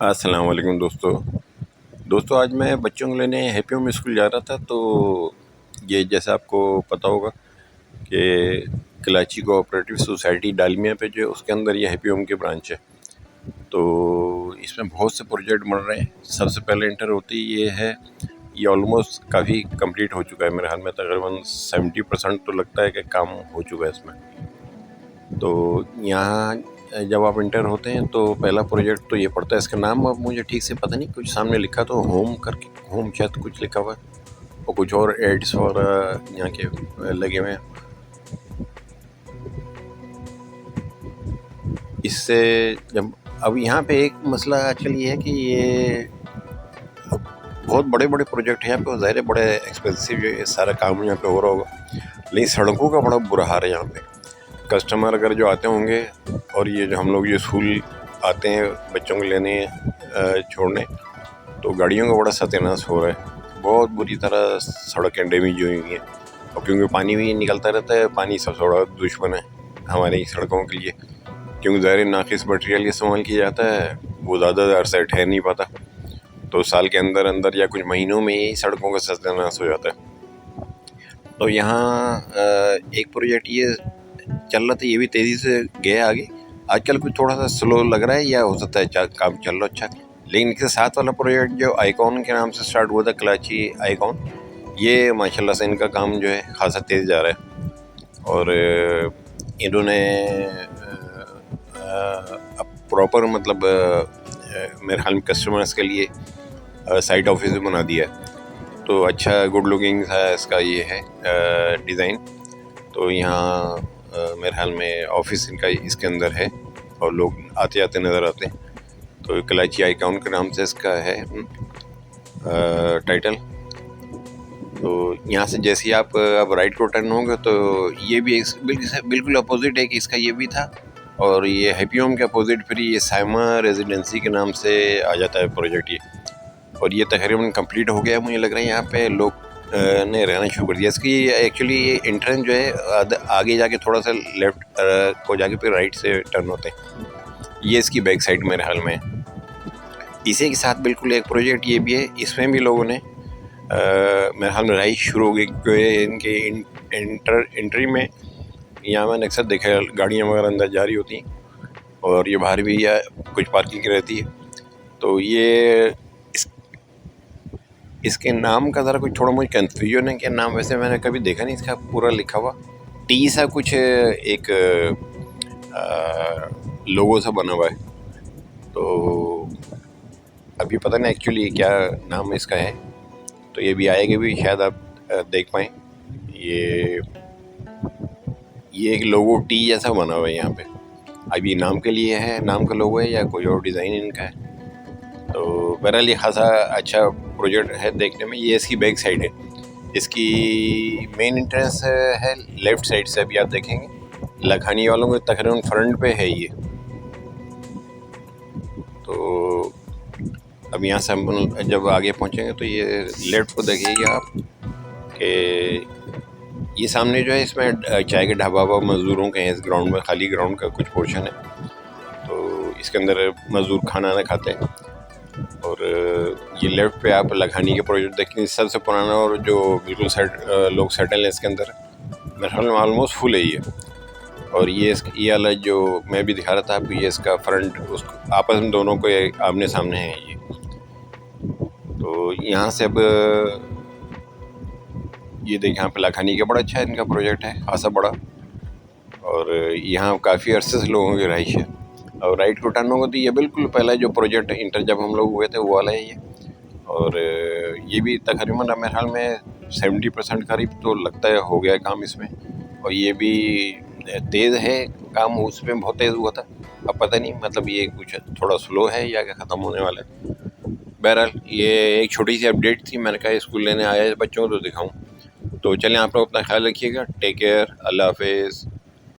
अस्सलाम वालेकुम दोस्तों आज मैं बच्चों को लेने हैप्पी होम स्कूल जा रहा था। तो ये जैसे आपको पता होगा कि कराची कोऑपरेटिव सोसाइटी डालमिया पे जो है उसके अंदर ये हैप्पी होम की ब्रांच है। तो इसमें बहुत से प्रोजेक्ट बन रहे हैं। सबसे पहले इंटर होती ये है, ये ऑलमोस्ट काफ़ी कंप्लीट हो चुका है। मेरे हाल में तकरीबन 70% तो लगता है कि काम हो चुका है इसमें। तो यहाँ जब आप इंटर होते हैं तो पहला प्रोजेक्ट तो ये पड़ता है। इसका नाम अब मुझे ठीक से पता नहीं, कुछ सामने लिखा तो होम करके, होम शायद कुछ लिखा हुआ है, और कुछ और एड्स और यहाँ के लगे हुए हैं। इससे जब अब यहाँ पे एक मसला आजकल ये है कि ये बहुत बड़े बड़े प्रोजेक्ट हैं यहाँ पे, ज़ाहिर है बड़े एक्सपेंसिव जो है सारा काम यहाँ पे हो रहा होगा, लेकिन सड़कों का बड़ा बुरा हाल है यहाँ पे। कस्टमर अगर जो आते होंगे और ये जो हम लोग ये स्कूल आते हैं बच्चों को लेने छोड़ने, तो गाड़ियों का बड़ा सत्यानाश हो रहा है। बहुत बुरी तरह सड़कें डैमेज हुई हैं, और क्योंकि पानी भी निकलता रहता है, पानी सबसे बड़ा दुश्मन है हमारी सड़कों के लिए। क्योंकि ज़ाहिर नाकिस मटेरियल इस्तेमाल किया जाता है, वो ज़्यादा अरसा ठहर नहीं पाता, तो साल के अंदर अंदर या कुछ महीनों में ही सड़कों का सत्यानाश हो जाता है। तो यहाँ एक प्रोजेक्ट ये चल रहा था, ये भी तेज़ी से गया आगे। आजकल कुछ थोड़ा सा स्लो लग रहा है, या हो सकता है काम चल रहा अच्छा, लेकिन इसके साथ वाला प्रोजेक्ट जो आइकॉन के नाम से स्टार्ट हुआ था, कराची आइकॉन, ये माशाल्लाह से इनका काम जो है खासा तेज़ जा रहा है। और इन्होंने अब प्रॉपर मतलब मेरे ख्याल में कस्टमर्स के लिए साइट ऑफिस बना दिया है। तो अच्छा गुड लुकिंग सा इसका ये है डिज़ाइन। तो यहाँ मेरे ख्याल में ऑफिस इनका इसके अंदर है, और लोग आते आते नज़र आते हैं। तो कराची आइकॉन के नाम से इसका है टाइटल। तो यहाँ से जैसे ही आप अब राइट को टर्न होंगे तो ये भी बिल्कुल अपोजिट है कि इसका ये भी था। और ये हैप्पी होम के अपोजिट फिर ये साइमा रेजिडेंसी के नाम से आ जाता है प्रोजेक्ट ये। और ये तकरीबन कंप्लीट हो गया है, मुझे लग रहा है यहाँ पे लोग ने रहना शुरू कर दिया। इसकी एक्चुअली ये एंट्रेंस जो है आगे जाके थोड़ा सा लेफ्ट को जाके फिर राइट से टर्न होते हैं। ये इसकी बैक साइड मेरे हाल में। इसी के साथ बिल्कुल एक प्रोजेक्ट ये भी है, इसमें भी लोगों ने मेरे हाल में राइट शुरू हो गई। इनके एंट्री में यहाँ मैंने अक्सर देखा गाड़ियाँ वगैरह अंदर जा रही होती हैं, और ये बाहर भी या कुछ पार्किंग रहती है। तो ये इसके नाम का ज़रा कुछ थोड़ा मुझे कन्फ्यूजन है कि नाम वैसे मैंने कभी देखा नहीं इसका पूरा लिखा हुआ। टी सा कुछ एक लोगो सा बना हुआ है। तो अभी पता नहीं एक्चुअली क्या नाम इसका है। तो ये भी आएगा भी, शायद आप देख पाएँ। ये एक लोगो टी जैसा बना हुआ है यहाँ पे। अभी नाम के लिए है, नाम का लोगो है या कोई और डिज़ाइन इनका है। तो बहरहाल ये खासा अच्छा प्रोजेक्ट है देखने में। ये इसकी बैक साइड है। इसकी मेन एंट्रेंस है लेफ़्ट साइड से, अभी आप देखेंगे लखानी वालों को तकरीबन फ्रंट पे है ये। तो अब यहाँ से हम जब आगे पहुँचेंगे तो ये लेफ़्ट को देखिएगा आप कि ये सामने जो है इसमें चाय के ढाबा मज़दूरों के हैं। इस ग्राउंड में खाली ग्राउंड का कुछ पोर्शन है, तो इसके अंदर मज़दूर खाना ना खाते हैं। और ये लेफ़्ट पे आप लखानी के प्रोजेक्ट देखेंगे, सबसे पुराना और जो बिल्कुल लोग सेटल है इसके अंदर, मेरे ख्याल में ऑलमोस्ट फुल है ये। और ये वाला जो मैं भी दिखा रहा था आपको, ये इसका फ्रंट, उसको आपस में दोनों को आमने सामने है ये। तो यहाँ से अब ये देखिए यहाँ पे लखानी का बड़ा अच्छा इनका प्रोजेक्ट है, खासा बड़ा। और यहाँ काफ़ी अरसे से लोगों की रहाइश है। और राइट को टर्न होगा तो ये बिल्कुल पहला जो प्रोजेक्ट इंटर जब हम लोग हुए थे वो वाला है ये। और ये भी तकरीबन मेरे ख्याल में 70% करीब तो लगता है हो गया काम इसमें। और ये भी तेज़ है काम, उसमें बहुत तेज़ हुआ था। अब पता नहीं मतलब ये कुछ थोड़ा स्लो है या क्या ख़त्म होने वाला है। बहरहाल ये एक छोटी सी अपडेट थी, मैंने कहा स्कूल लेने आया बच्चों को तो दिखाऊँ। तो चलें, आप लोग अपना ख्याल रखिएगा। टेक केयर, अल्लाह हाफिज़।